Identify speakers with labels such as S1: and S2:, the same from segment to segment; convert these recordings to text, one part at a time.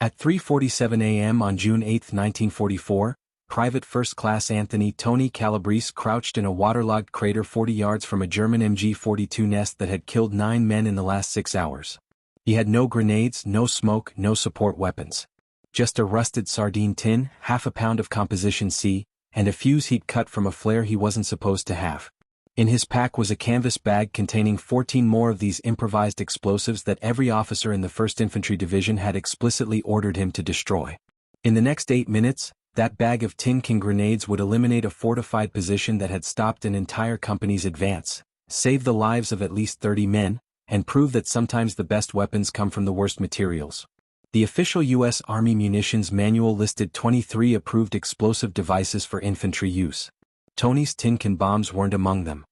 S1: At 3:47 a.m. on June 8, 1944, Private First Class Anthony Tony Calabrese crouched in a waterlogged crater 40 yards from a German MG-42 nest that had killed 9 men in the last 6 hours. He had no grenades, no smoke, no support weapons. Just a rusted sardine tin, half a pound of Composition C, and a fuse he'd cut from a flare he wasn't supposed to have. In his pack was a canvas bag containing 14 more of these improvised explosives that every officer in the 1st Infantry Division had explicitly ordered him to destroy. In the next 8 minutes, that bag of tin can grenades would eliminate a fortified position that had stopped an entire company's advance, save the lives of at least 30 men, and prove that sometimes the best weapons come from the worst materials. The official U.S. Army munitions manual listed 23 approved explosive devices for infantry use. Tony's tin can bombs weren't among them.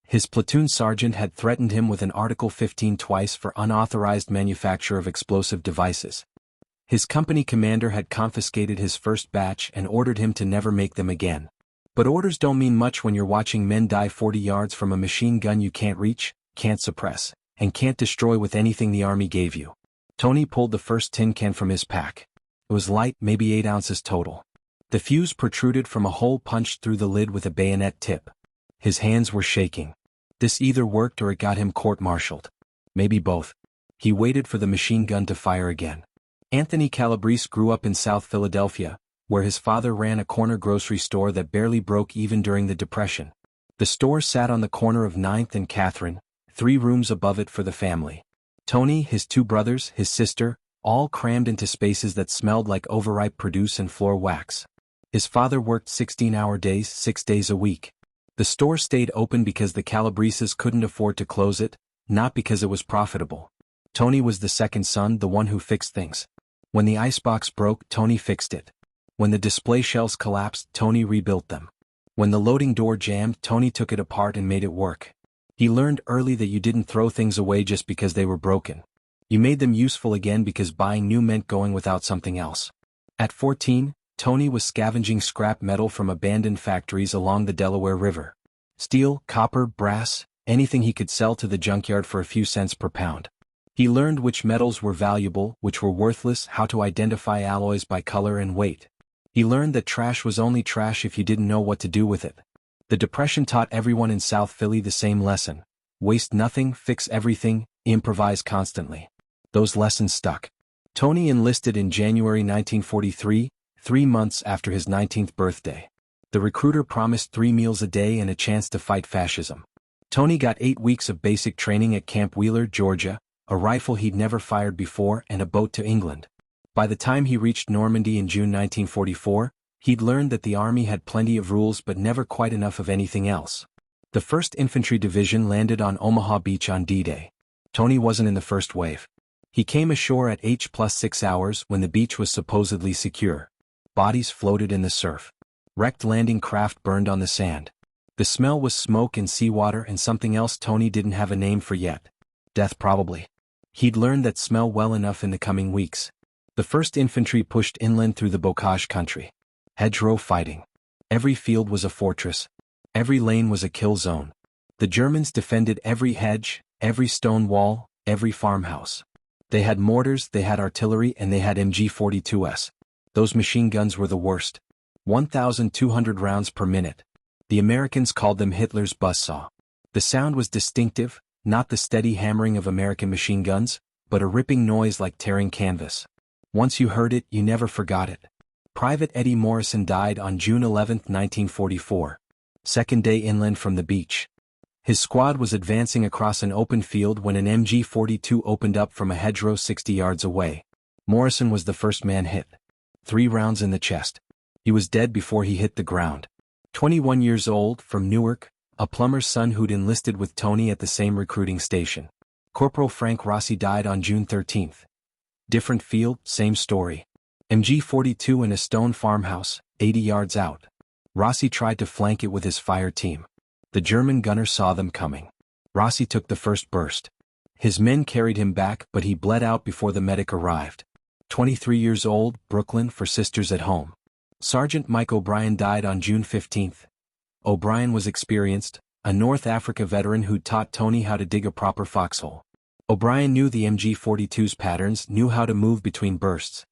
S1: His platoon sergeant had threatened him with an Article 15 twice for unauthorized manufacture of explosive devices. His company commander had confiscated his first batch and ordered him to never make them again. But orders don't mean much when you're watching men die 40 yards from a machine gun you can't reach, can't suppress, and can't destroy with anything the army gave you. Tony pulled the first tin can from his pack. It was light, maybe 8 ounces total. The fuse protruded from a hole punched through the lid with a bayonet tip. His hands were shaking. This either worked or it got him court-martialed. Maybe both. He waited for the machine gun to fire again. Anthony Calabrese grew up in South Philadelphia, where his father ran a corner grocery store that barely broke even during the Depression. The store sat on the corner of 9th and Catherine, 3 rooms above it for the family. Tony, his 2 brothers, his sister, all crammed into spaces that smelled like overripe produce and floor wax. His father worked 16-hour days, 6 days a week. The store stayed open because the Calabreses couldn't afford to close it, not because it was profitable. Tony was the second son, the one who fixed things. When the icebox broke, Tony fixed it. When the display shelves collapsed, Tony rebuilt them. When the loading door jammed, Tony took it apart and made it work. He learned early that you didn't throw things away just because they were broken. You made them useful again because buying new meant going without something else. At 14, Tony was scavenging scrap metal from abandoned factories along the Delaware River. Steel, copper, brass, anything he could sell to the junkyard for a few cents per pound. He learned which metals were valuable, which were worthless, how to identify alloys by color and weight. He learned that trash was only trash if you didn't know what to do with it. The Depression taught everyone in South Philly the same lesson: waste nothing, fix everything, improvise constantly. Those lessons stuck. Tony enlisted in January 1943, 3 months after his 19th birthday. The recruiter promised 3 meals a day and a chance to fight fascism. Tony got 8 weeks of basic training at Camp Wheeler, Georgia, a rifle he'd never fired before, and a boat to England. By the time he reached Normandy in June 1944, he'd learned that the army had plenty of rules but never quite enough of anything else. The 1st Infantry Division landed on Omaha Beach on D-Day. Tony wasn't in the first wave. He came ashore at H+6 hours when the beach was supposedly secure. Bodies floated in the surf. Wrecked landing craft burned on the sand. The smell was smoke and seawater and something else Tony didn't have a name for yet. Death probably. He'd learned that smell well enough in the coming weeks. The 1st Infantry pushed inland through the bocage country. Hedgerow fighting. Every field was a fortress. Every lane was a kill zone. The Germans defended every hedge, every stone wall, every farmhouse. They had mortars, they had artillery, and they had MG-42s. Those machine guns were the worst. 1,200 rounds per minute. The Americans called them Hitler's buzzsaw. The sound was distinctive, not the steady hammering of American machine guns, but a ripping noise like tearing canvas. Once you heard it, you never forgot it. Private Eddie Morrison died on June 11, 1944. Second day inland from the beach. His squad was advancing across an open field when an MG-42 opened up from a hedgerow 60 yards away. Morrison was the first man hit. 3 rounds in the chest. He was dead before he hit the ground. 21 years old, from Newark, a plumber's son who'd enlisted with Tony at the same recruiting station. Corporal Frank Rossi died on June 13. Different field, same story. MG-42 in a stone farmhouse, 80 yards out. Rossi tried to flank it with his fire team. The German gunner saw them coming. Rossi took the first burst. His men carried him back, but he bled out before the medic arrived. 23 years old, Brooklyn, for Sisters at Home. Sergeant Mike O'Brien died on June 15. O'Brien was experienced, a North Africa veteran who taught Tony how to dig a proper foxhole. O'Brien knew the MG-42's patterns, knew how to move between bursts.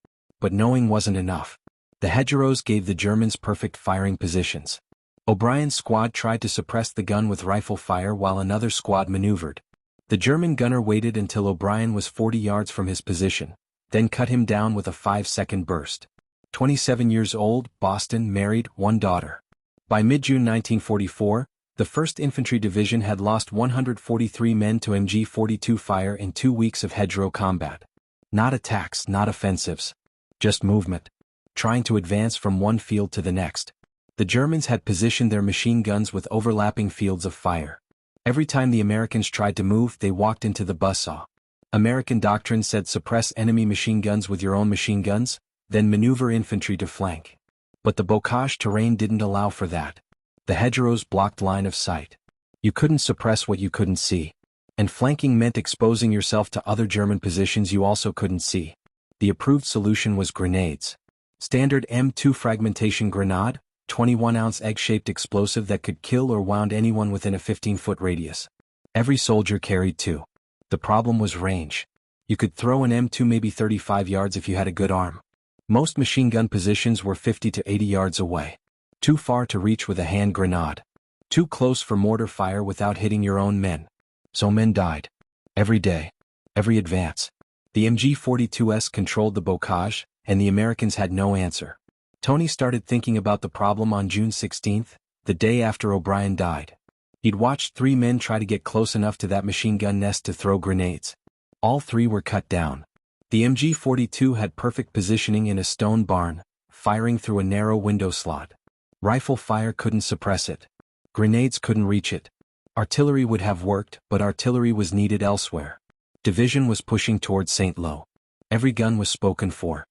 S1: but knowing wasn't enough. The hedgerows gave the Germans perfect firing positions. O'Brien's squad tried to suppress the gun with rifle fire while another squad maneuvered. The German gunner waited until O'Brien was 40 yards from his position, then cut him down with a 5-second burst. 27 years old, Boston, married, one daughter. By mid-June 1944, the 1st Infantry Division had lost 143 men to MG-42 fire in 2 weeks of hedgerow combat. Not attacks, not offensives. Just movement. Trying to advance from one field to the next. The Germans had positioned their machine guns with overlapping fields of fire. Every time the Americans tried to move, they walked into the buzzsaw. American doctrine said suppress enemy machine guns with your own machine guns, then maneuver infantry to flank. But the bocage terrain didn't allow for that. The hedgerows blocked line of sight. You couldn't suppress what you couldn't see. And flanking meant exposing yourself to other German positions you also couldn't see. The approved solution was grenades. Standard M2 fragmentation grenade, 21-ounce egg-shaped explosive that could kill or wound anyone within a 15-foot radius. Every soldier carried two. The problem was range. You could throw an M2 maybe 35 yards if you had a good arm. Most machine gun positions were 50 to 80 yards away. Too far to reach with a hand grenade. Too close for mortar fire without hitting your own men. So men died. Every day. Every advance. The MG-42s controlled the bocage, and the Americans had no answer. Tony started thinking about the problem on June 16, the day after O'Brien died. He'd watched 3 men try to get close enough to that machine gun nest to throw grenades. All 3 were cut down. The MG-42 had perfect positioning in a stone barn, firing through a narrow window slot. Rifle fire couldn't suppress it. Grenades couldn't reach it. Artillery would have worked, but artillery was needed elsewhere. Division was pushing towards St. Lo. Every gun was spoken for.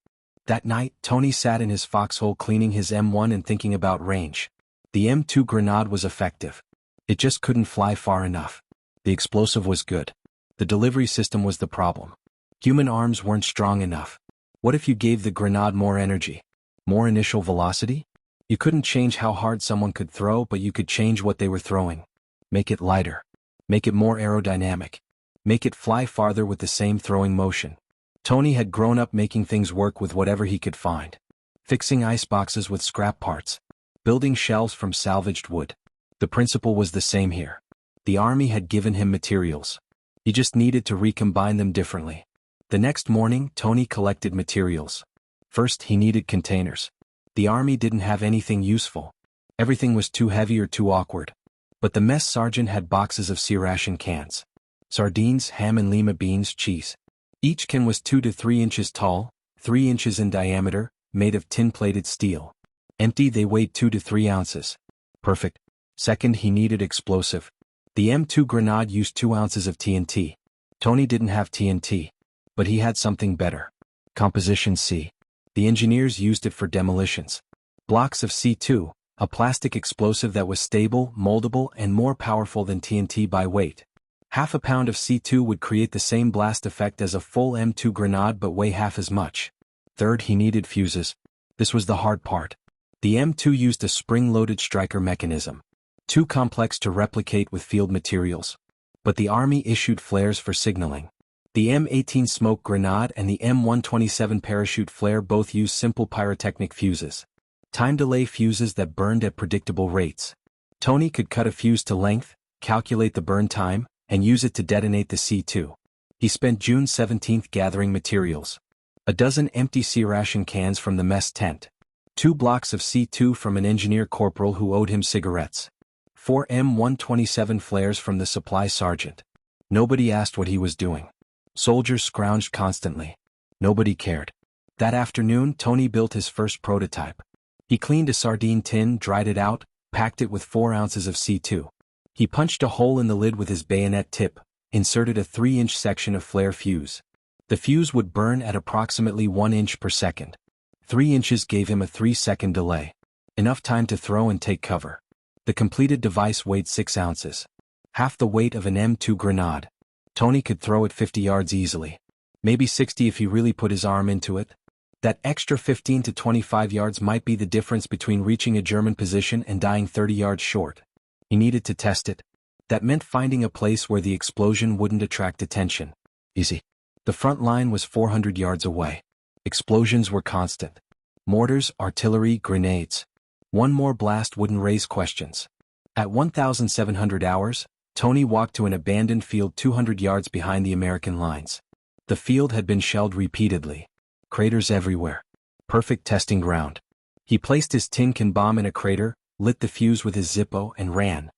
S1: That night, Tony sat in his foxhole cleaning his M1 and thinking about range. The M2 grenade was effective. It just couldn't fly far enough. The explosive was good. The delivery system was the problem. Human arms weren't strong enough. What if you gave the grenade more energy? More initial velocity? You couldn't change how hard someone could throw, but you could change what they were throwing. Make it lighter. Make it more aerodynamic. Make it fly farther with the same throwing motion. Tony had grown up making things work with whatever he could find. Fixing ice boxes with scrap parts. Building shelves from salvaged wood. The principle was the same here. The army had given him materials. He just needed to recombine them differently. The next morning, Tony collected materials. First, he needed containers. The army didn't have anything useful. Everything was too heavy or too awkward. But the mess sergeant had boxes of C-ration cans. Sardines, ham and lima beans, cheese. Each can was 2 to 3 inches tall, 3 inches in diameter, made of tin-plated steel. Empty, they weighed 2 to 3 ounces. Perfect. Second, he needed explosive. The M2 grenade used 2 ounces of TNT. Tony didn't have TNT. But he had something better. Composition C. The engineers used it for demolitions. Blocks of C2, a plastic explosive that was stable, moldable, and more powerful than TNT by weight. Half a pound of C2 would create the same blast effect as a full M2 grenade but weigh half as much. Third, he needed fuses. This was the hard part. The M2 used a spring-loaded striker mechanism. Too complex to replicate with field materials. But the army issued flares for signaling. The M18 smoke grenade and the M127 parachute flare both use simple pyrotechnic fuses. Time delay fuses that burned at predictable rates. Tony could cut a fuse to length, calculate the burn time, and use it to detonate the C2. He spent June 17 gathering materials. A dozen empty C-ration cans from the mess tent. 2 blocks of C2 from an engineer corporal who owed him cigarettes. 4 M127 flares from the supply sergeant. Nobody asked what he was doing. Soldiers scrounged constantly. Nobody cared. That afternoon, Tony built his first prototype. He cleaned a sardine tin, dried it out, packed it with 4 ounces of C2. He punched a hole in the lid with his bayonet tip, inserted a 3-inch section of flare fuse. The fuse would burn at approximately 1 inch per second. 3 inches gave him a 3-second delay. Enough time to throw and take cover. The completed device weighed 6 ounces. Half the weight of an M2 grenade. Tony could throw it 50 yards easily. Maybe 60 if he really put his arm into it. That extra 15 to 25 yards might be the difference between reaching a German position and dying 30 yards short. He needed to test it. That meant finding a place where the explosion wouldn't attract attention. Easy. The front line was 400 yards away. Explosions were constant. Mortars, artillery, grenades. One more blast wouldn't raise questions. At 1,700 hours, Tony walked to an abandoned field 200 yards behind the American lines. The field had been shelled repeatedly. Craters everywhere. Perfect testing ground. He placed his tin can bomb in a crater, lit the fuse with his Zippo and ran.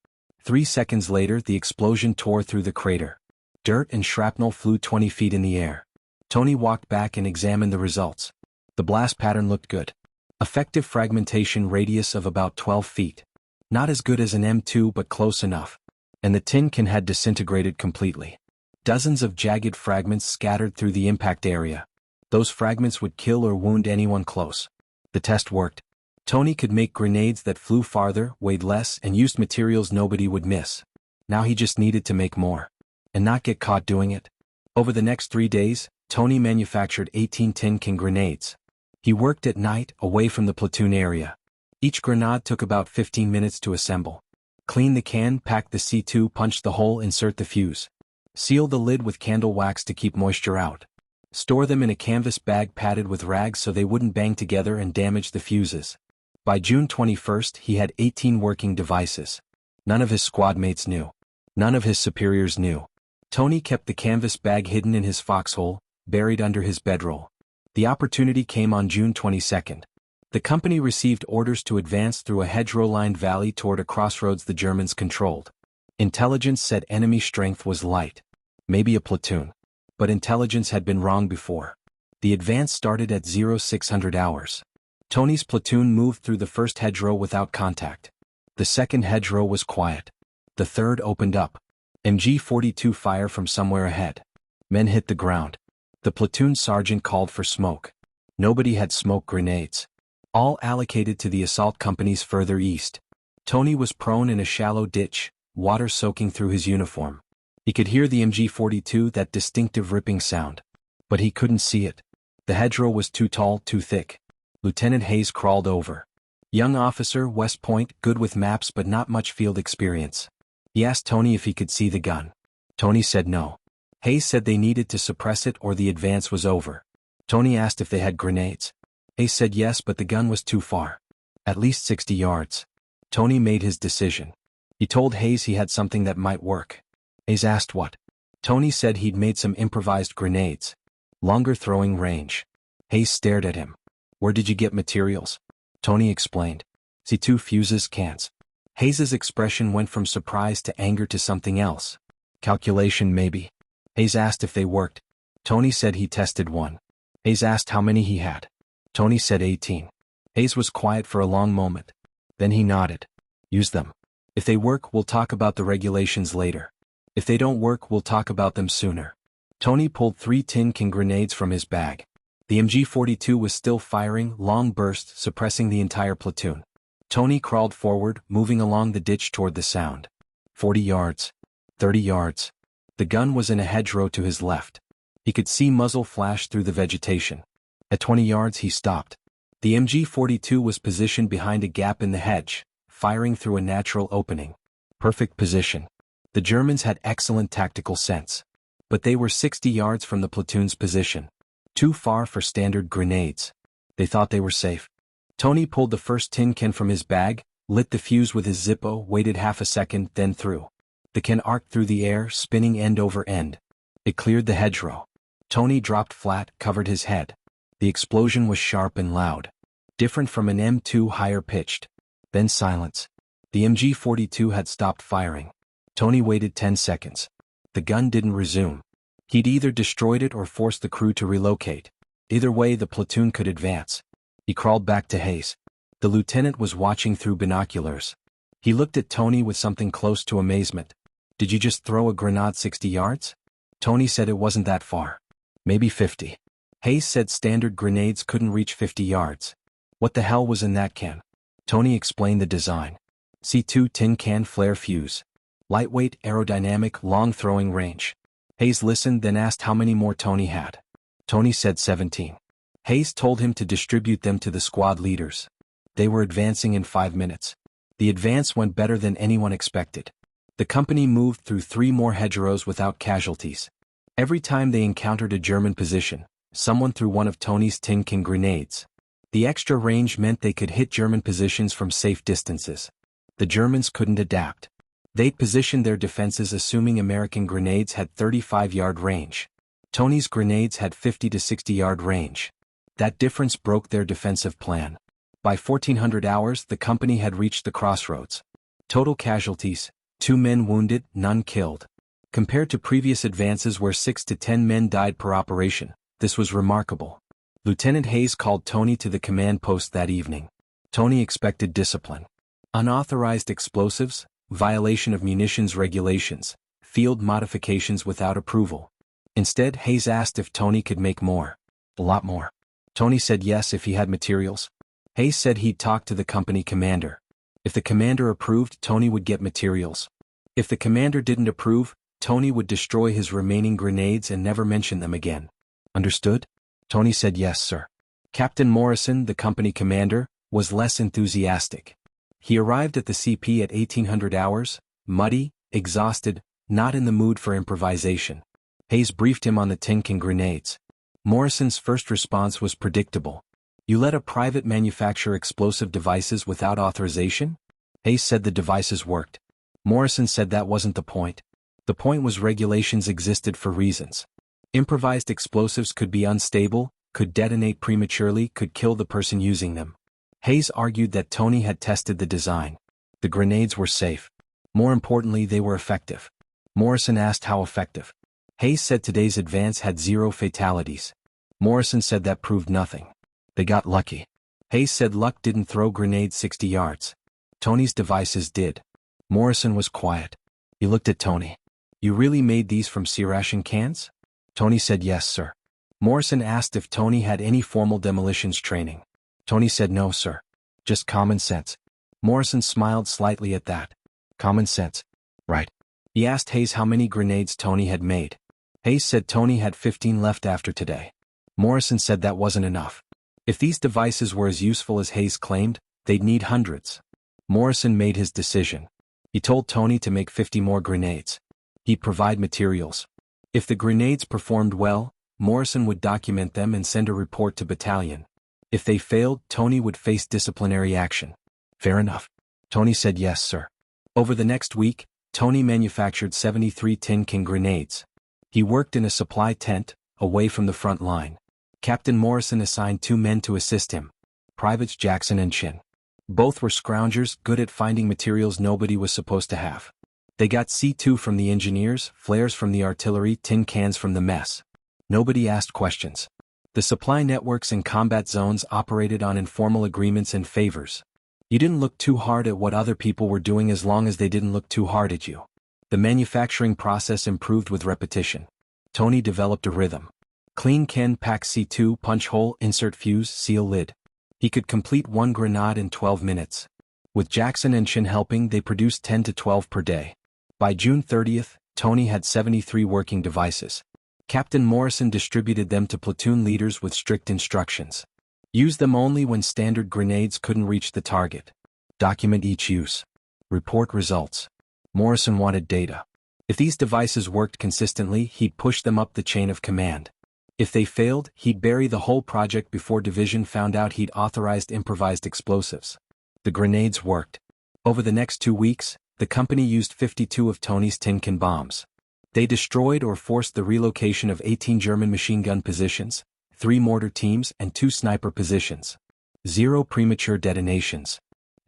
S1: 3 seconds later the explosion tore through the crater. Dirt and shrapnel flew 20 feet in the air. Tony walked back and examined the results. The blast pattern looked good. Effective fragmentation radius of about 12 feet. Not as good as an M2 but close enough. And the tin can had disintegrated completely. Dozens of jagged fragments scattered through the impact area. Those fragments would kill or wound anyone close. The test worked. Tony could make grenades that flew farther, weighed less, and used materials nobody would miss. Now he just needed to make more. And not get caught doing it. Over the next 3 days, Tony manufactured 18 tin can grenades. He worked at night, away from the platoon area. Each grenade took about 15 minutes to assemble. Clean the can, pack the C2, punch the hole, insert the fuse. Seal the lid with candle wax to keep moisture out. Store them in a canvas bag padded with rags so they wouldn't bang together and damage the fuses. By June 21st, he had 18 working devices. None of his squad mates knew. None of his superiors knew. Tony kept the canvas bag hidden in his foxhole, buried under his bedroll. The opportunity came on June 22nd. The company received orders to advance through a hedgerow-lined valley toward a crossroads the Germans controlled. Intelligence said enemy strength was light. Maybe a platoon. But intelligence had been wrong before. The advance started at 0600 hours. Tony's platoon moved through the first hedgerow without contact. The second hedgerow was quiet. The third opened up. MG-42 fire from somewhere ahead. Men hit the ground. The platoon sergeant called for smoke. Nobody had smoke grenades. All allocated to the assault companies further east. Tony was prone in a shallow ditch, water soaking through his uniform. He could hear the MG-42, that distinctive ripping sound. But he couldn't see it. The hedgerow was too tall, too thick. Lieutenant Hayes crawled over. Young officer, West Point, good with maps but not much field experience. He asked Tony if he could see the gun. Tony said no. Hayes said they needed to suppress it or the advance was over. Tony asked if they had grenades. Hayes said yes, but the gun was too far. At least 60 yards. Tony made his decision. He told Hayes he had something that might work. Hayes asked what. Tony said he'd made some improvised grenades. Longer throwing range. Hayes stared at him. Where did you get materials? Tony explained. C2 fuses, cans. Hayes's expression went from surprise to anger to something else. Calculation maybe. Hayes asked if they worked. Tony said he tested one. Hayes asked how many he had. Tony said 18. Hayes was quiet for a long moment. Then he nodded. Use them. If they work, we'll talk about the regulations later. If they don't work, we'll talk about them sooner. Tony pulled 3 tin can grenades from his bag. The MG-42 was still firing, long bursts, suppressing the entire platoon. Tony crawled forward, moving along the ditch toward the sound. 40 yards. 30 yards. The gun was in a hedgerow to his left. He could see muzzle flash through the vegetation. At 20 yards he stopped. The MG-42 was positioned behind a gap in the hedge, firing through a natural opening. Perfect position. The Germans had excellent tactical sense. But they were 60 yards from the platoon's position. Too far for standard grenades. They thought they were safe. Tony pulled the first tin can from his bag, lit the fuse with his Zippo, waited half a second, then threw. The can arced through the air, spinning end over end. It cleared the hedgerow. Tony dropped flat, covered his head. The explosion was sharp and loud. Different from an M2, higher pitched. Then silence. The MG-42 had stopped firing. Tony waited 10 seconds. The gun didn't resume. He'd either destroyed it or forced the crew to relocate. Either way, the platoon could advance. He crawled back to Hayes. The lieutenant was watching through binoculars. He looked at Tony with something close to amazement. Did you just throw a grenade 60 yards? Tony said it wasn't that far. Maybe 50. Hayes said standard grenades couldn't reach 50 yards. What the hell was in that can? Tony explained the design. C2 tin can flare fuse. Lightweight, aerodynamic, long throwing range. Hayes listened, then asked how many more Tony had. Tony said 17. Hayes told him to distribute them to the squad leaders. They were advancing in 5 minutes. The advance went better than anyone expected. The company moved through 3 more hedgerows without casualties. Every time they encountered a German position, someone threw one of Tony's tin can grenades. The extra range meant they could hit German positions from safe distances. The Germans couldn't adapt. They'd positioned their defenses assuming American grenades had 35-yard range. Tony's grenades had 50 to 60-yard range. That difference broke their defensive plan. By 1400 hours, the company had reached the crossroads. Total casualties: 2 men wounded, none killed. Compared to previous advances where 6 to 10 men died per operation, this was remarkable. Lieutenant Hayes called Tony to the command post that evening. Tony expected discipline. Unauthorized explosives, violation of munitions regulations, field modifications without approval. Instead, Hayes asked if Tony could make more. A lot more. Tony said yes if he had materials. Hayes said he'd talk to the company commander. If the commander approved, Tony would get materials. If the commander didn't approve, Tony would destroy his remaining grenades and never mention them again. Understood? Tony said yes, sir. Captain Morrison, the company commander, was less enthusiastic. He arrived at the CP at 1800 hours, muddy, exhausted, not in the mood for improvisation. Hayes briefed him on the tin can grenades. Morrison's first response was predictable. You let a private manufacture explosive devices without authorization? Hayes said the devices worked. Morrison said that wasn't the point. The point was regulations existed for reasons. Improvised explosives could be unstable, could detonate prematurely, could kill the person using them. Hayes argued that Tony had tested the design. The grenades were safe. More importantly, they were effective. Morrison asked how effective. Hayes said today's advance had 0 fatalities. Morrison said that proved nothing. They got lucky. Hayes said luck didn't throw grenades 60 yards. Tony's devices did. Morrison was quiet. He looked at Tony. You really made these from C-ration cans? Tony said yes, sir. Morrison asked if Tony had any formal demolitions training. Tony said no, sir. Just common sense. Morrison smiled slightly at that. Common sense. Right. He asked Hayes how many grenades Tony had made. Hayes said Tony had 15 left after today. Morrison said that wasn't enough. If these devices were as useful as Hayes claimed, they'd need hundreds. Morrison made his decision. He told Tony to make 50 more grenades. He'd provide materials. If the grenades performed well, Morrison would document them and send a report to battalion. If they failed, Tony would face disciplinary action. Fair enough. Tony said yes, sir. Over the next week, Tony manufactured 73 tin can grenades. He worked in a supply tent, away from the front line. Captain Morrison assigned 2 men to assist him. Privates Jackson and Chin. Both were scroungers, good at finding materials nobody was supposed to have. They got C2 from the engineers, flares from the artillery, tin cans from the mess. Nobody asked questions. The supply networks in combat zones operated on informal agreements and favors. You didn't look too hard at what other people were doing as long as they didn't look too hard at you. The manufacturing process improved with repetition. Tony developed a rhythm. Clean can, pack C2, punch hole, insert fuse, seal lid. He could complete 1 grenade in 12 minutes. With Jackson and Chin helping, they produced 10 to 12 per day. By June 30th, Tony had 73 working devices. Captain Morrison distributed them to platoon leaders with strict instructions. Use them only when standard grenades couldn't reach the target. Document each use. Report results. Morrison wanted data. If these devices worked consistently, he'd push them up the chain of command. If they failed, he'd bury the whole project before division found out he'd authorized improvised explosives. The grenades worked. Over the next 2 weeks, the company used 52 of Tony's tin can bombs. They destroyed or forced the relocation of 18 German machine gun positions, 3 mortar teams and 2 sniper positions. 0 premature detonations.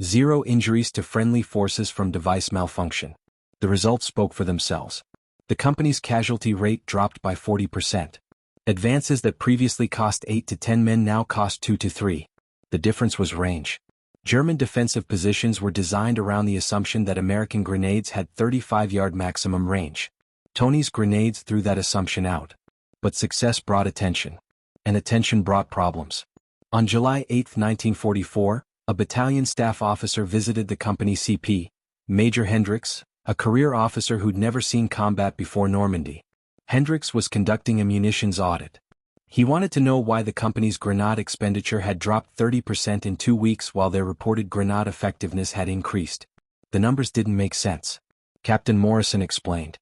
S1: 0 injuries to friendly forces from device malfunction. The results spoke for themselves. The company's casualty rate dropped by 40%. Advances that previously cost 8 to 10 men now cost 2 to 3. The difference was range. German defensive positions were designed around the assumption that American grenades had 35-yard maximum range. Tony's grenades threw that assumption out. But success brought attention. And attention brought problems. On July 8, 1944, a battalion staff officer visited the company CP, Major Hendricks, a career officer who'd never seen combat before Normandy. Hendricks was conducting a munitions audit. He wanted to know why the company's grenade expenditure had dropped 30% in 2 weeks while their reported grenade effectiveness had increased. The numbers didn't make sense. Captain Morrison explained.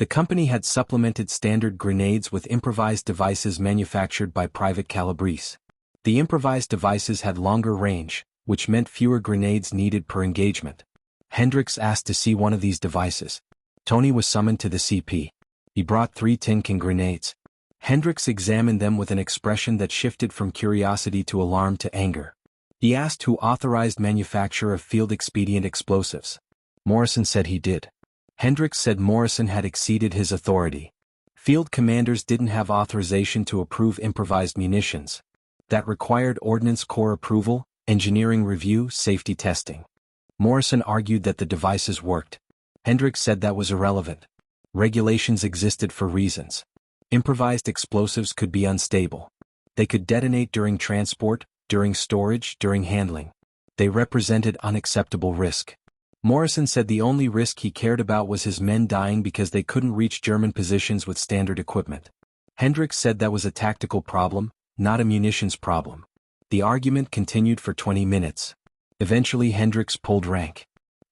S1: The company had supplemented standard grenades with improvised devices manufactured by Private Calabrese. The improvised devices had longer range, which meant fewer grenades needed per engagement. Hendricks asked to see one of these devices. Tony was summoned to the CP. He brought 3 tin can grenades. Hendricks examined them with an expression that shifted from curiosity to alarm to anger. He asked who authorized manufacture of field-expedient explosives. Morrison said he did. Hendricks said Morrison had exceeded his authority. Field commanders didn't have authorization to approve improvised munitions. That required Ordnance Corps approval, engineering review, safety testing. Morrison argued that the devices worked. Hendricks said that was irrelevant. Regulations existed for reasons. Improvised explosives could be unstable. They could detonate during transport, during storage, during handling. They represented unacceptable risk. Morrison said the only risk he cared about was his men dying because they couldn't reach German positions with standard equipment. Hendricks said that was a tactical problem, not a munitions problem. The argument continued for 20 minutes. Eventually Hendricks pulled rank.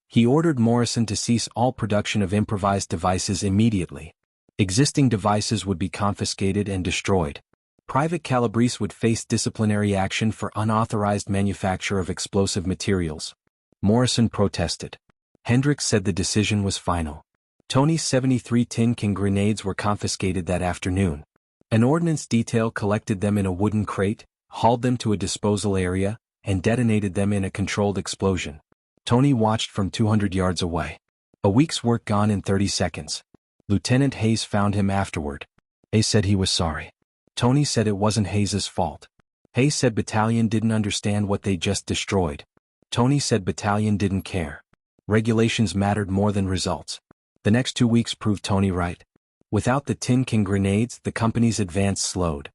S1: He ordered Morrison to cease all production of improvised devices immediately. Existing devices would be confiscated and destroyed. Private Calabrese would face disciplinary action for unauthorized manufacture of explosive materials. Morrison protested. Hendricks said the decision was final. Tony's 73 tin can grenades were confiscated that afternoon. An ordnance detail collected them in a wooden crate, hauled them to a disposal area, and detonated them in a controlled explosion. Tony watched from 200 yards away. A week's work gone in 30 seconds. Lieutenant Hayes found him afterward. Hayes said he was sorry. Tony said it wasn't Hayes's fault. Hayes said battalion didn't understand what they just destroyed. Tony said battalion didn't care. Regulations mattered more than results. The next 2 weeks proved Tony right. Without the tin can grenades, the company's advance slowed.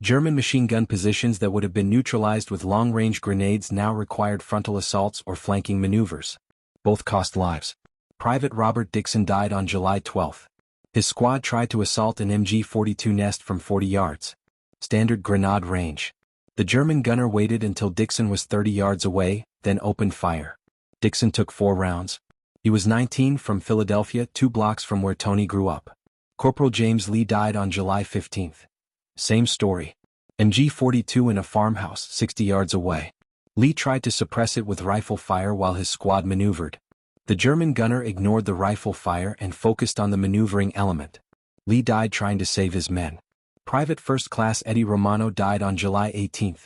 S1: German machine gun positions that would have been neutralized with long-range grenades now required frontal assaults or flanking maneuvers. Both cost lives. Private Robert Dixon died on July 12. His squad tried to assault an MG-42 nest from 40 yards. Standard grenade range. The German gunner waited until Dixon was 30 yards away, then opened fire. Dixon took 4 rounds. He was 19, from Philadelphia, 2 blocks from where Tony grew up. Corporal James Lee died on July 15. Same story. MG-42 in a farmhouse 60 yards away. Lee tried to suppress it with rifle fire while his squad maneuvered. The German gunner ignored the rifle fire and focused on the maneuvering element. Lee died trying to save his men. Private First Class Eddie Romano died on July 18.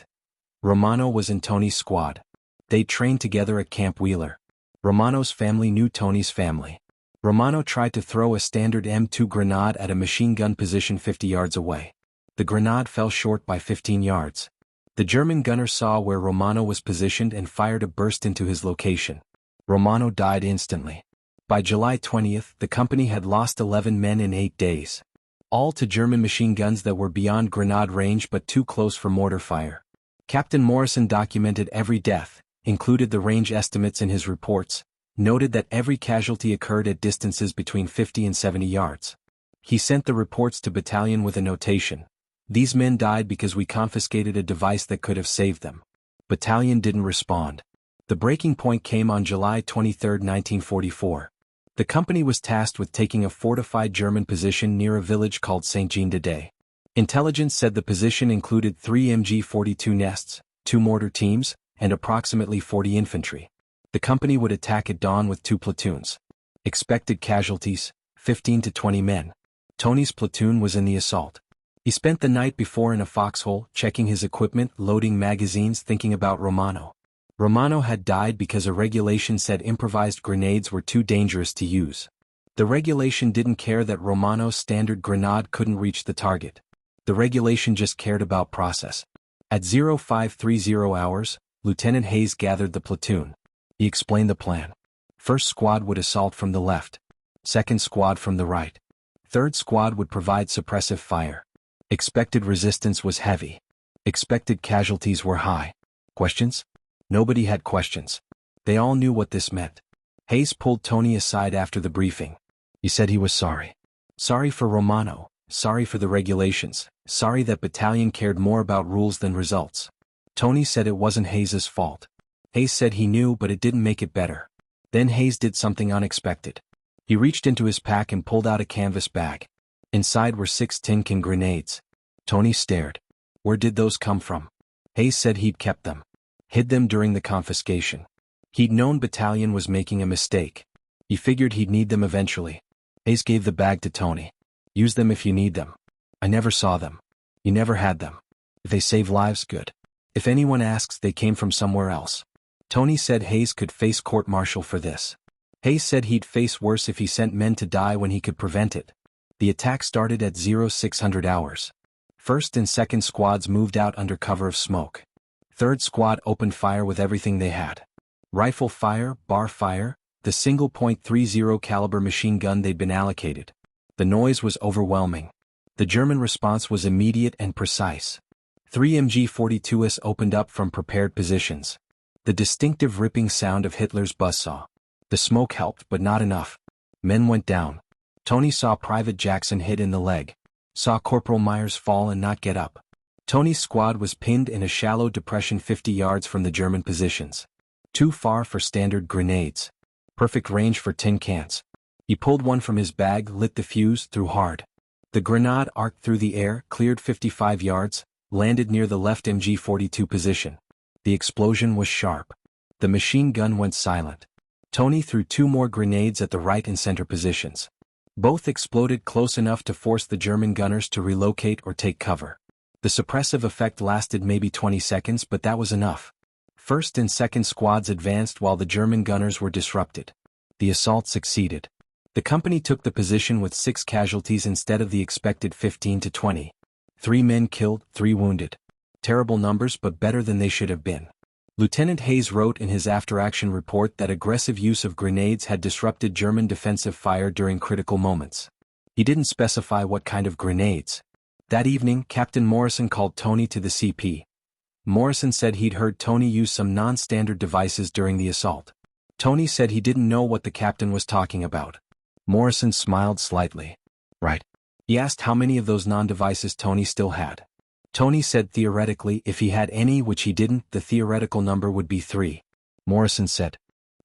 S1: Romano was in Tony's squad. They trained together at Camp Wheeler. Romano's family knew Tony's family. Romano tried to throw a standard M2 grenade at a machine gun position 50 yards away. The grenade fell short by 15 yards. The German gunner saw where Romano was positioned and fired a burst into his location. Romano died instantly. By July 20, the company had lost 11 men in 8 days. All to German machine guns that were beyond grenade range but too close for mortar fire. Captain Morrison documented every death, included the range estimates in his reports, noted that every casualty occurred at distances between 50 and 70 yards. He sent the reports to battalion with a notation. These men died because we confiscated a device that could have saved them. Battalion didn't respond. The breaking point came on July 23, 1944. The company was tasked with taking a fortified German position near a village called Saint-Jean-de-Day. Intelligence said the position included 3 MG-42 nests, 2 mortar teams, and approximately 40 infantry. The company would attack at dawn with 2 platoons. Expected casualties, 15 to 20 men. Tony's platoon was in the assault. He spent the night before in a foxhole, checking his equipment, loading magazines, thinking about Romano. Romano had died because a regulation said improvised grenades were too dangerous to use. The regulation didn't care that Romano's standard grenade couldn't reach the target. The regulation just cared about process. At 0530 hours, Lieutenant Hayes gathered the platoon. He explained the plan. First squad would assault from the left. Second squad from the right. Third squad would provide suppressive fire. Expected resistance was heavy. Expected casualties were high. Questions? Nobody had questions. They all knew what this meant. Hayes pulled Tony aside after the briefing. He said he was sorry. Sorry for Romano, sorry for the regulations, sorry that battalion cared more about rules than results. Tony said it wasn't Hayes's fault. Hayes said he knew but it didn't make it better. Then Hayes did something unexpected. He reached into his pack and pulled out a canvas bag. Inside were 6 tin can grenades. Tony stared. Where did those come from? Hayes said he'd kept them. Hid them during the confiscation. He'd known Battalion was making a mistake. He figured he'd need them eventually. Hayes gave the bag to Tony. Use them if you need them. I never saw them. You never had them. If they save lives, good. If anyone asks, they came from somewhere else. Tony said Hayes could face court-martial for this. Hayes said he'd face worse if he sent men to die when he could prevent it. The attack started at 0600 hours. First and second squads moved out under cover of smoke. Third squad opened fire with everything they had. Rifle fire, bar fire, the single .30 caliber machine gun they'd been allocated. The noise was overwhelming. The German response was immediate and precise. 3 MG-42s opened up from prepared positions. The distinctive ripping sound of Hitler's buzzsaw. The smoke helped, but not enough. Men went down. Tony saw Private Jackson hit in the leg. Saw Corporal Myers fall and not get up. Tony's squad was pinned in a shallow depression 50 yards from the German positions. Too far for standard grenades. Perfect range for tin cans. He pulled one from his bag, lit the fuse, threw hard. The grenade arced through the air, cleared 55 yards, landed near the left MG-42 position. The explosion was sharp. The machine gun went silent. Tony threw 2 more grenades at the right and center positions. Both exploded close enough to force the German gunners to relocate or take cover. The suppressive effect lasted maybe 20 seconds, but that was enough. First and second squads advanced while the German gunners were disrupted. The assault succeeded. The company took the position with 6 casualties instead of the expected 15 to 20. 3 men killed, 3 wounded. Terrible numbers, but better than they should have been. Lieutenant Hayes wrote in his after-action report that aggressive use of grenades had disrupted German defensive fire during critical moments. He didn't specify what kind of grenades. That evening, Captain Morrison called Tony to the CP. Morrison said he'd heard Tony use some non-standard devices during the assault. Tony said he didn't know what the captain was talking about. Morrison smiled slightly. Right. He asked how many of those non-devices Tony still had. Tony said theoretically, if he had any, which he didn't, the theoretical number would be 3. Morrison said,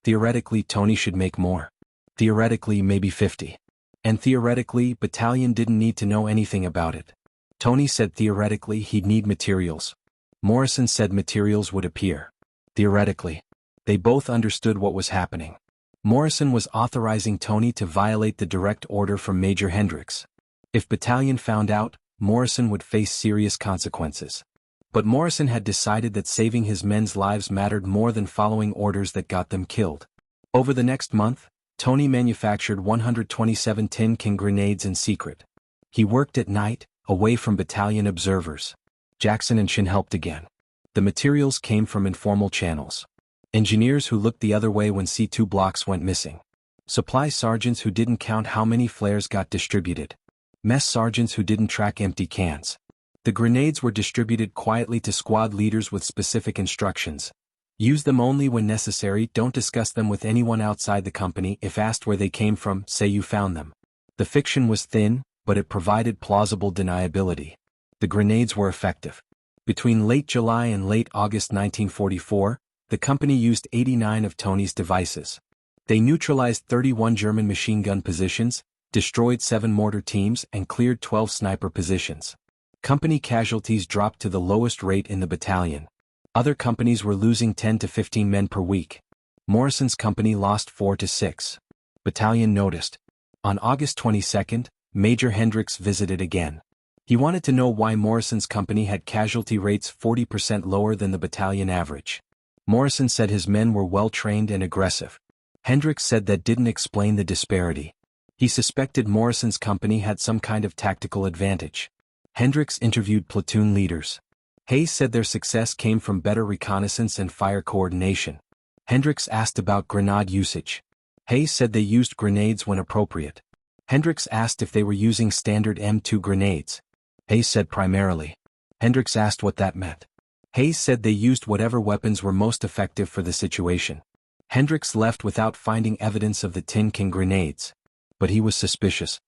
S1: theoretically Tony should make more. Theoretically maybe 50. And theoretically, Battalion didn't need to know anything about it. Tony said theoretically he'd need materials. Morrison said materials would appear. Theoretically. They both understood what was happening. Morrison was authorizing Tony to violate the direct order from Major Hendricks. If Battalion found out, Morrison would face serious consequences. But Morrison had decided that saving his men's lives mattered more than following orders that got them killed. Over the next month, Tony manufactured 127 tin can grenades in secret. He worked at night, away from Battalion observers. Jackson and Shin helped again. The materials came from informal channels. Engineers who looked the other way when C2 blocks went missing. Supply sergeants who didn't count how many flares got distributed. Mess sergeants who didn't track empty cans. The grenades were distributed quietly to squad leaders with specific instructions. Use them only when necessary, don't discuss them with anyone outside the company. If asked where they came from, say you found them. The fiction was thin, but it provided plausible deniability. The grenades were effective. Between late July and late August 1944, the company used 89 of Tony's devices. They neutralized 31 German machine gun positions, destroyed 7 mortar teams, and cleared 12 sniper positions. Company casualties dropped to the lowest rate in the battalion. Other companies were losing 10 to 15 men per week. Morrison's company lost 4 to 6. Battalion noticed. On August 22, Major Hendricks visited again. He wanted to know why Morrison's company had casualty rates 40% lower than the battalion average. Morrison said his men were well-trained and aggressive. Hendricks said that didn't explain the disparity. He suspected Morrison's company had some kind of tactical advantage. Hendricks interviewed platoon leaders. Hayes said their success came from better reconnaissance and fire coordination. Hendricks asked about grenade usage. Hayes said they used grenades when appropriate. Hendricks asked if they were using standard M2 grenades. Hayes said primarily. Hendricks asked what that meant. Hayes said they used whatever weapons were most effective for the situation. Hendricks left without finding evidence of the tin can grenades. But he was suspicious.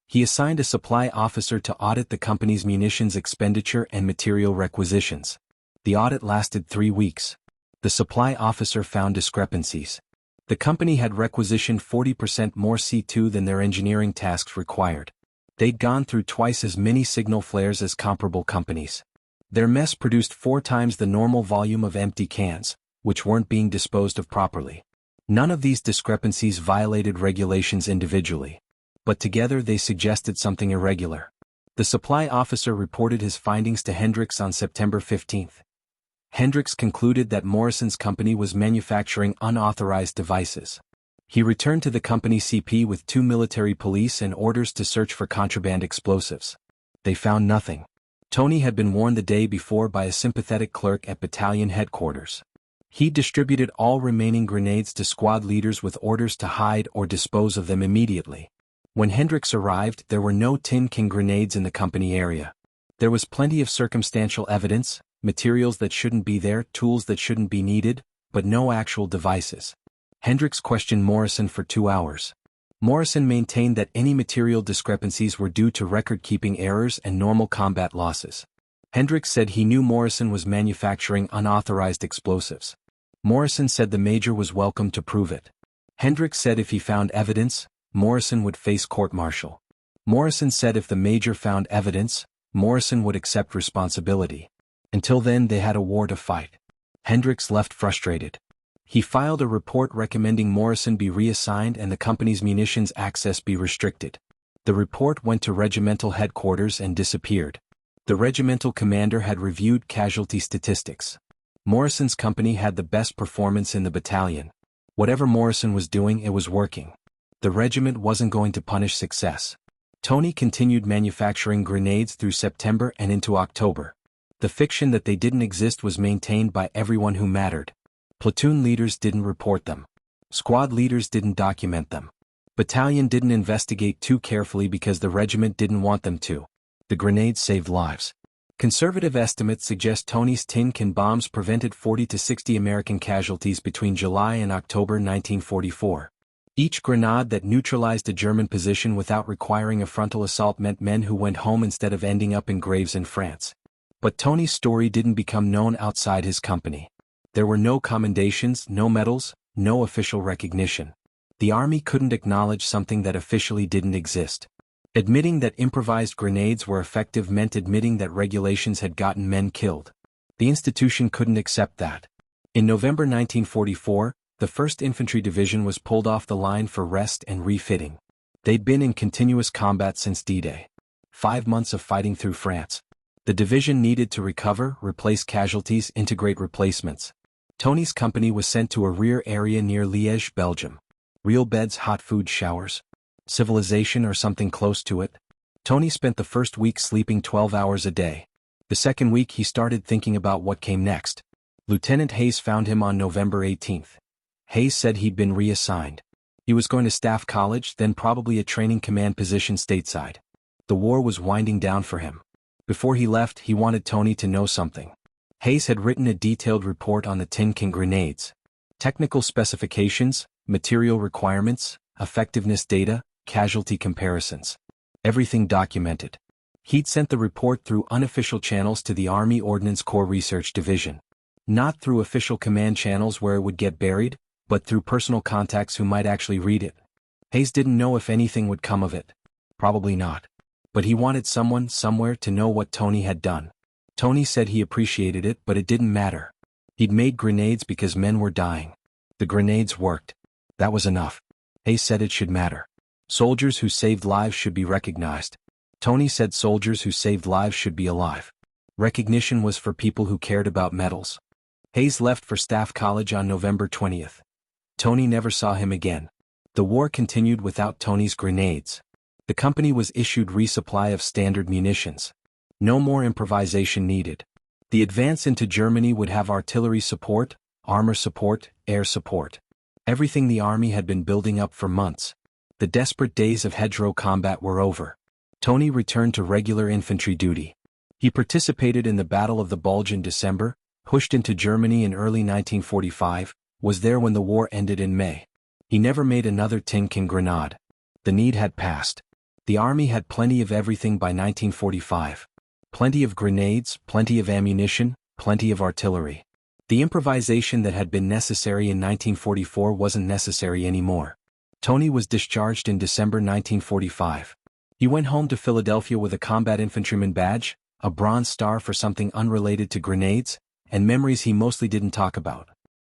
S1: He assigned a supply officer to audit the company's munitions expenditure and material requisitions. The audit lasted 3 weeks. The supply officer found discrepancies. The company had requisitioned 40% more C2 than their engineering tasks required. They'd gone through twice as many signal flares as comparable companies. Their mess produced 4 times the normal volume of empty cans, which weren't being disposed of properly. None of these discrepancies violated regulations individually, but together they suggested something irregular. The supply officer reported his findings to Hendricks on September 15. Hendricks concluded that Morrison's company was manufacturing unauthorized devices. He returned to the company CP with 2 military police and orders to search for contraband explosives. They found nothing. Tony had been warned the day before by a sympathetic clerk at battalion headquarters. He distributed all remaining grenades to squad leaders with orders to hide or dispose of them immediately. When Hendricks arrived, there were no tin can grenades in the company area. There was plenty of circumstantial evidence, materials that shouldn't be there, tools that shouldn't be needed, but no actual devices. Hendricks questioned Morrison for 2 hours. Morrison maintained that any material discrepancies were due to record-keeping errors and normal combat losses. Hendricks said he knew Morrison was manufacturing unauthorized explosives. Morrison said the major was welcome to prove it. Hendricks said if he found evidence, Morrison would face court-martial. Morrison said if the major found evidence, Morrison would accept responsibility. Until then they had a war to fight. Hendricks left frustrated. He filed a report recommending Morrison be reassigned and the company's munitions access be restricted. The report went to regimental headquarters and disappeared. The regimental commander had reviewed casualty statistics. Morrison's company had the best performance in the battalion. Whatever Morrison was doing, it was working. The regiment wasn't going to punish success. Tony continued manufacturing grenades through September and into October. The fiction that they didn't exist was maintained by everyone who mattered. Platoon leaders didn't report them. Squad leaders didn't document them. Battalion didn't investigate too carefully because the regiment didn't want them to. The grenades saved lives. Conservative estimates suggest Tony's tin can bombs prevented 40 to 60 American casualties between July and October 1944. Each grenade that neutralized a German position without requiring a frontal assault meant men who went home instead of ending up in graves in France. But Tony's story didn't become known outside his company. There were no commendations, no medals, no official recognition. The army couldn't acknowledge something that officially didn't exist. Admitting that improvised grenades were effective meant admitting that regulations had gotten men killed. The institution couldn't accept that. In November 1944, the 1st Infantry Division was pulled off the line for rest and refitting. They'd been in continuous combat since D-Day. 5 months of fighting through France. The division needed to recover, replace casualties, integrate replacements. Tony's company was sent to a rear area near Liège, Belgium. Real beds, hot food, showers. Civilization or something close to it. Tony spent the first week sleeping 12 hours a day. The second week he started thinking about what came next. Lieutenant Hayes found him on November 18. Hayes said he'd been reassigned. He was going to Staff College, then probably a training command position stateside. The war was winding down for him. Before he left, he wanted Tony to know something. Hayes had written a detailed report on the tin can grenades. Technical specifications, material requirements, effectiveness data, casualty comparisons. Everything documented. He'd sent the report through unofficial channels to the Army Ordnance Corps Research Division. Not through official command channels where it would get buried, but through personal contacts who might actually read it. Hayes didn't know if anything would come of it. Probably not. But he wanted someone, somewhere to know what Tony had done. Tony said he appreciated it, but it didn't matter. He'd made grenades because men were dying. The grenades worked. That was enough. Hayes said it should matter. Soldiers who saved lives should be recognized. Tony said soldiers who saved lives should be alive. Recognition was for people who cared about medals. Hayes left for Staff College on November 20th. Tony never saw him again. The war continued without Tony's grenades. The company was issued resupply of standard munitions. No more improvisation needed. The advance into Germany would have artillery support, armor support, air support. Everything the army had been building up for months. The desperate days of hedgerow combat were over. Tony returned to regular infantry duty. He participated in the Battle of the Bulge in December, pushed into Germany in early 1945, was there when the war ended in May. He never made another tin can grenade. The need had passed. The army had plenty of everything by 1945. Plenty of grenades, plenty of ammunition, plenty of artillery. The improvisation that had been necessary in 1944 wasn't necessary anymore. Tony was discharged in December 1945. He went home to Philadelphia with a combat infantryman badge, a Bronze Star for something unrelated to grenades, and memories he mostly didn't talk about.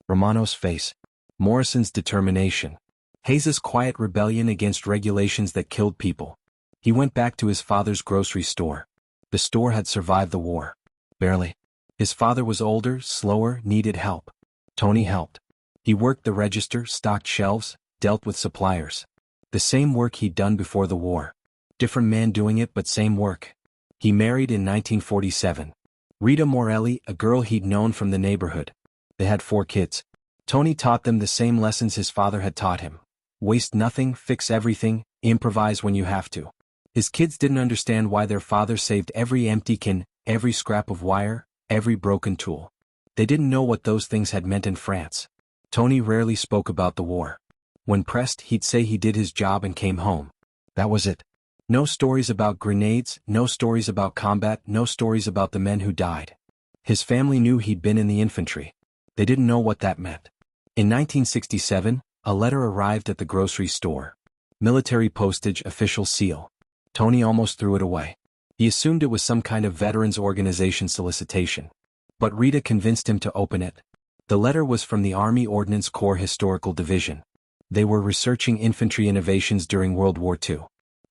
S1: Romano's face. Morrison's determination. Hayes's quiet rebellion against regulations that killed people. He went back to his father's grocery store. The store had survived the war. Barely. His father was older, slower, needed help. Tony helped. He worked the register, stocked shelves, dealt with suppliers. The same work he'd done before the war. Different man doing it, but same work. He married in 1947. Rita Morelli, a girl he'd known from the neighborhood. They had 4 kids. Tony taught them the same lessons his father had taught him. Waste nothing, fix everything, improvise when you have to. His kids didn't understand why their father saved every empty can, every scrap of wire, every broken tool. They didn't know what those things had meant in France. Tony rarely spoke about the war. When pressed, he'd say he did his job and came home. That was it. No stories about grenades, no stories about combat, no stories about the men who died. His family knew he'd been in the infantry. They didn't know what that meant. In 1967, a letter arrived at the grocery store. Military postage, official seal. Tony almost threw it away. He assumed it was some kind of veterans organization solicitation. But Rita convinced him to open it. The letter was from the Army Ordnance Corps Historical Division. They were researching infantry innovations during World War II.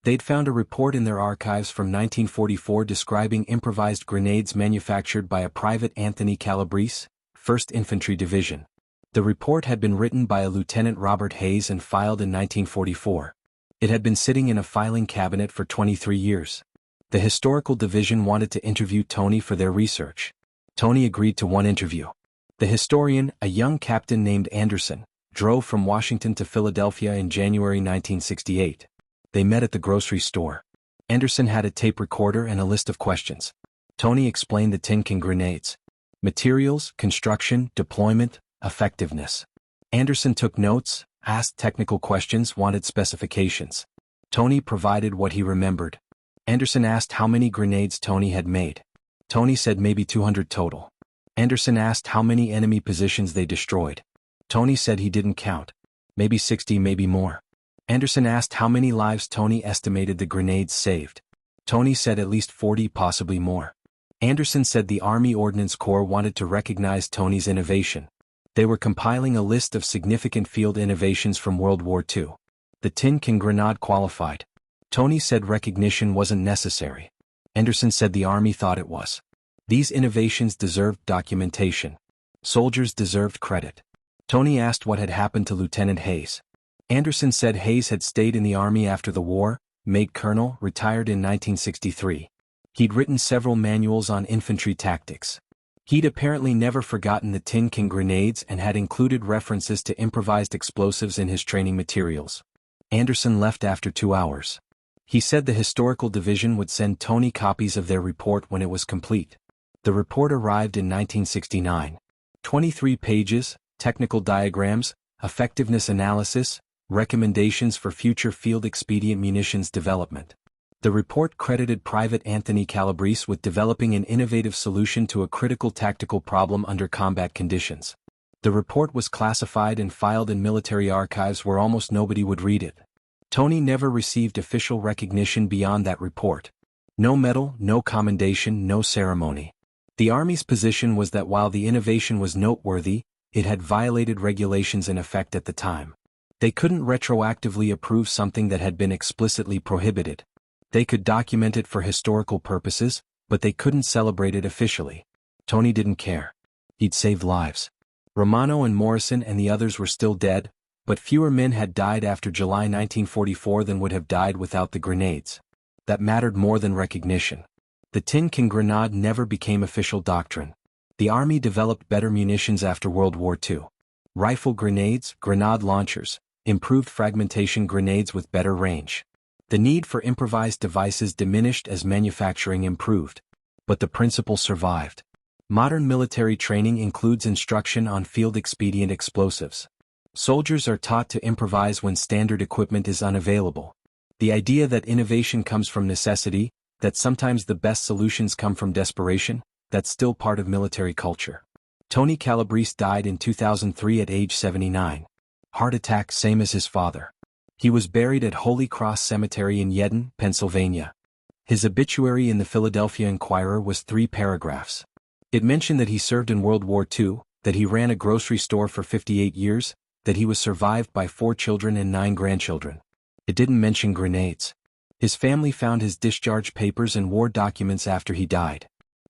S1: They'd found a report in their archives from 1944 describing improvised grenades manufactured by a Private Anthony Calabrese, 1st Infantry Division. The report had been written by a Lieutenant Robert Hayes and filed in 1944. It had been sitting in a filing cabinet for 23 years. The Historical Division wanted to interview Tony for their research. Tony agreed to one interview. The historian, a young captain named Anderson, drove from Washington to Philadelphia in January 1968. They met at the grocery store. Anderson had a tape recorder and a list of questions. Tony explained the tin can grenades. Materials, construction, deployment, effectiveness. Anderson took notes, asked technical questions, wanted specifications. Tony provided what he remembered. Anderson asked how many grenades Tony had made. Tony said maybe 200 total. Anderson asked how many enemy positions they destroyed. Tony said he didn't count. Maybe 60, maybe more. Anderson asked how many lives Tony estimated the grenades saved. Tony said at least 40, possibly more. Anderson said the Army Ordnance Corps wanted to recognize Tony's innovation. They were compiling a list of significant field innovations from World War II. The tin can grenade qualified. Tony said recognition wasn't necessary. Anderson said the Army thought it was. These innovations deserved documentation. Soldiers deserved credit. Tony asked what had happened to Lieutenant Hayes. Anderson said Hayes had stayed in the Army after the war, made colonel, retired in 1963. He'd written several manuals on infantry tactics. He'd apparently never forgotten the tin can grenades and had included references to improvised explosives in his training materials. Anderson left after 2 hours. He said the Historical Division would send Tony copies of their report when it was complete. The report arrived in 1969. 23 pages, technical diagrams, effectiveness analysis, recommendations for future field expedient munitions development. The report credited Private Anthony Calabrese with developing an innovative solution to a critical tactical problem under combat conditions. The report was classified and filed in military archives where almost nobody would read it. Tony never received official recognition beyond that report. No medal, no commendation, no ceremony. The Army's position was that while the innovation was noteworthy, it had violated regulations in effect at the time. They couldn't retroactively approve something that had been explicitly prohibited. They could document it for historical purposes, but they couldn't celebrate it officially. Tony didn't care. He'd saved lives. Romano and Morrison and the others were still dead, but fewer men had died after July 1944 than would have died without the grenades. That mattered more than recognition. The tin can grenade never became official doctrine. The Army developed better munitions after World War II. Rifle grenades, grenade launchers, improved fragmentation grenades with better range. The need for improvised devices diminished as manufacturing improved. But the principle survived. Modern military training includes instruction on field expedient explosives. Soldiers are taught to improvise when standard equipment is unavailable. The idea that innovation comes from necessity, that sometimes the best solutions come from desperation, that's still part of military culture. Tony Calabrese died in 2003 at age 79. Heart attack, same as his father. He was buried at Holy Cross Cemetery in Yeadon, Pennsylvania. His obituary in the Philadelphia Inquirer was 3 paragraphs. It mentioned that he served in World War II, that he ran a grocery store for 58 years, that he was survived by 4 children and 9 grandchildren. It didn't mention grenades. His family found his discharge papers and war documents after he died.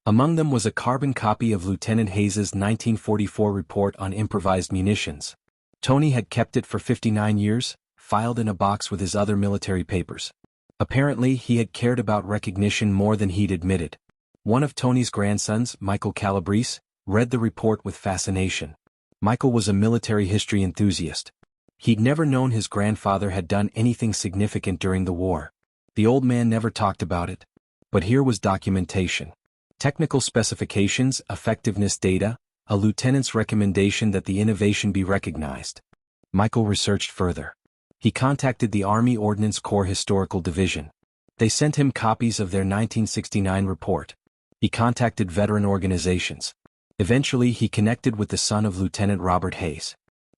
S1: Among them was a carbon copy of Lieutenant Hayes's 1944 report on improvised munitions. Tony had kept it for 59 years, filed in a box with his other military papers. Apparently, he had cared about recognition more than he'd admitted. One of Tony's grandsons, Michael Calabrese, read the report with fascination. Michael was a military history enthusiast. He'd never known his grandfather had done anything significant during the war. The old man never talked about it. But here was documentation. Technical specifications, effectiveness data, a lieutenant's recommendation that the innovation be recognized. Michael researched further. He contacted the Army Ordnance Corps Historical Division. They sent him copies of their 1969 report. He contacted veteran organizations. Eventually he connected with the son of Lieutenant Robert Hayes.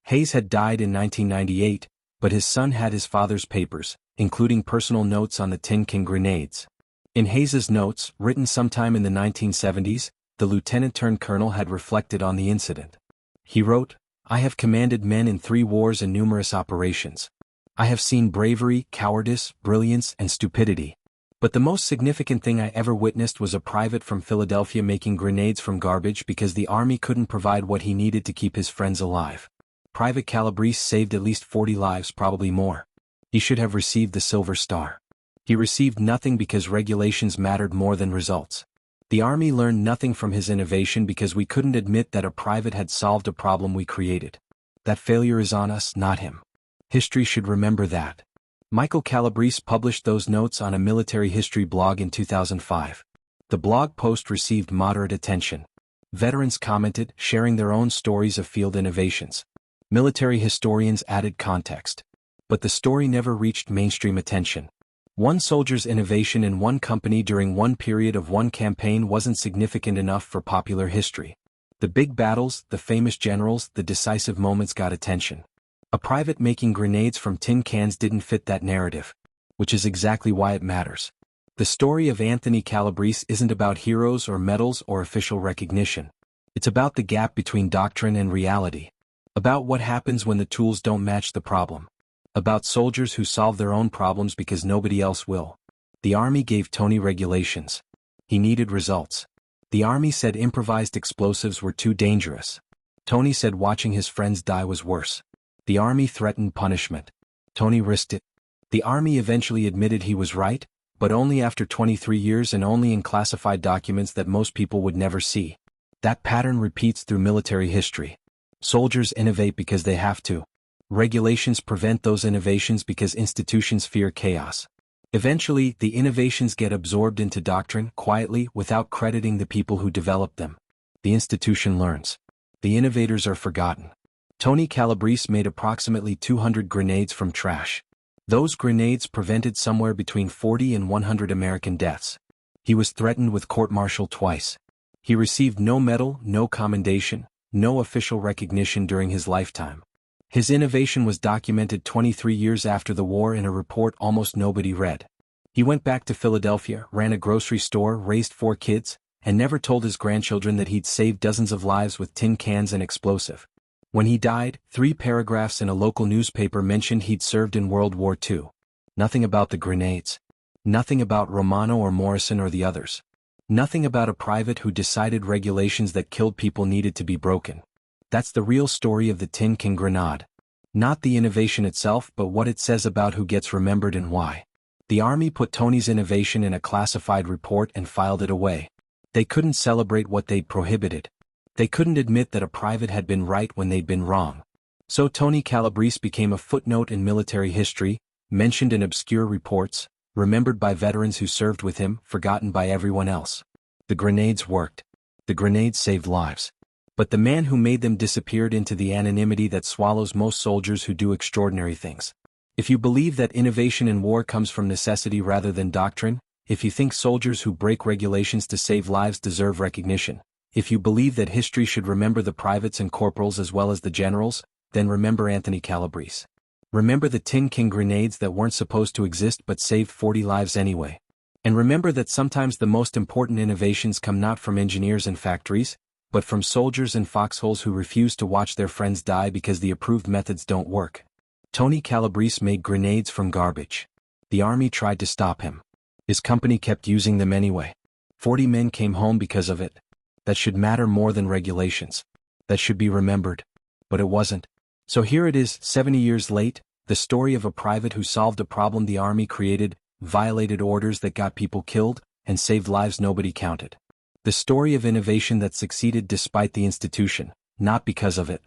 S1: Hayes had died in 1998, but his son had his father's papers, including personal notes on the Tin Can grenades. In Hayes's notes, written sometime in the 1970s, the lieutenant-turned-colonel had reflected on the incident. He wrote, "I have commanded men in 3 wars and numerous operations. I have seen bravery, cowardice, brilliance, and stupidity. But the most significant thing I ever witnessed was a private from Philadelphia making grenades from garbage because the Army couldn't provide what he needed to keep his friends alive. Private Calabrese saved at least 40 lives, probably more. He should have received the Silver Star. He received nothing because regulations mattered more than results. The Army learned nothing from his innovation because we couldn't admit that a private had solved a problem we created. That failure is on us, not him. History should remember that." Michael Calabrese published those notes on a military history blog in 2005. The blog post received moderate attention. Veterans commented, sharing their own stories of field innovations. Military historians added context. But the story never reached mainstream attention. One soldier's innovation in one company during one period of one campaign wasn't significant enough for popular history. The big battles, the famous generals, the decisive moments got attention. A private making grenades from tin cans didn't fit that narrative. Which is exactly why it matters. The story of Anthony Calabrese isn't about heroes or medals or official recognition. It's about the gap between doctrine and reality. About what happens when the tools don't match the problem. About soldiers who solve their own problems because nobody else will. The Army gave Tony regulations. He needed results. The Army said improvised explosives were too dangerous. Tony said watching his friends die was worse. The Army threatened punishment. Tony risked it. The Army eventually admitted he was right, but only after 23 years and only in classified documents that most people would never see. That pattern repeats through military history. Soldiers innovate because they have to. Regulations prevent those innovations because institutions fear chaos. Eventually, the innovations get absorbed into doctrine quietly without crediting the people who developed them. The institution learns. The innovators are forgotten. Tony Calabrese made approximately 200 grenades from trash. Those grenades prevented somewhere between 40 and 100 American deaths. He was threatened with court-martial twice. He received no medal, no commendation, no official recognition during his lifetime. His innovation was documented 23 years after the war in a report almost nobody read. He went back to Philadelphia, ran a grocery store, raised 4 kids, and never told his grandchildren that he'd saved dozens of lives with tin cans and explosive. When he died, 3 paragraphs in a local newspaper mentioned he'd served in World War II. Nothing about the grenades. Nothing about Romano or Morrison or the others. Nothing about a private who decided regulations that killed people needed to be broken. That's the real story of the Tin Can grenade. Not the innovation itself, but what it says about who gets remembered and why. The Army put Tony's innovation in a classified report and filed it away. They couldn't celebrate what they'd prohibited. They couldn't admit that a private had been right when they'd been wrong. So Tony Calabrese became a footnote in military history, mentioned in obscure reports, remembered by veterans who served with him, forgotten by everyone else. The grenades worked. The grenades saved lives. But the man who made them disappeared into the anonymity that swallows most soldiers who do extraordinary things. If you believe that innovation in war comes from necessity rather than doctrine, if you think soldiers who break regulations to save lives deserve recognition, If you believe that history should remember the privates and corporals as well as the generals, then remember Anthony Calabrese. Remember the Tin King grenades that weren't supposed to exist but saved 40 lives anyway. And remember that sometimes the most important innovations come not from engineers and factories, but from soldiers and foxholes who refuse to watch their friends die because the approved methods don't work. Tony Calabrese made grenades from garbage. The army tried to stop him. His company kept using them anyway. 40 men came home because of it. That should matter more than regulations. That should be remembered. But it wasn't. So here it is, 70 years late, the story of a private who solved a problem the army created, violated orders that got people killed, and saved lives nobody counted. The story of innovation that succeeded despite the institution, not because of it.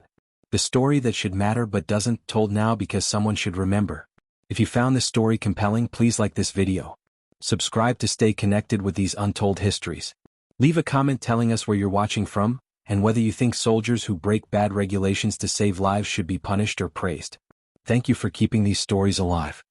S1: The story that should matter but doesn't, told now because someone should remember. If you found this story compelling, please like this video. Subscribe to stay connected with these untold histories. Leave a comment telling us where you're watching from, and whether you think soldiers who break bad regulations to save lives should be punished or praised. Thank you for keeping these stories alive.